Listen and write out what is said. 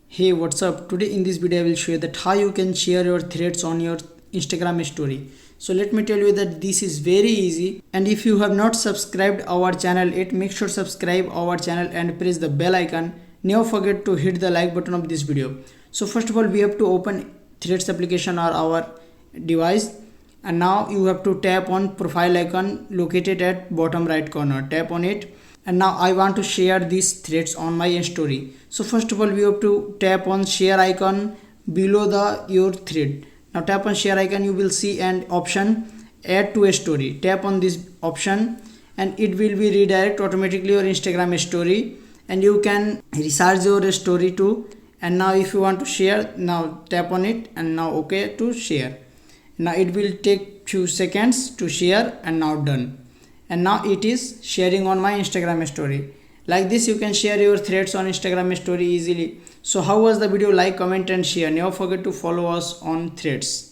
Hey, what's up? Today in this video I will show you that how you can share your threads on your Instagram story. So let me tell you that this is very easy, and if you have not subscribed our channel yet, make sure subscribe our channel and press the bell icon. Never forget to hit the like button of this video. So first of all, we have to open threads application on our device, and now you have to tap on profile icon located at bottom right corner. Tap on it, and now I want to share these threads on my story. So first of all, we have to tap on share icon below your thread. Now tap on share icon, you will see an option add to a story. Tap on this option and it will be redirect automatically your Instagram story, and you can resize your story too. And now if you want to share, now tap on it and now okay to share. Now it will take few seconds to share, and now done. And now it is sharing on my Instagram story. Like this you can share your threads on Instagram story easily. So how was the video? Like, comment and share. Never forget to follow us on threads.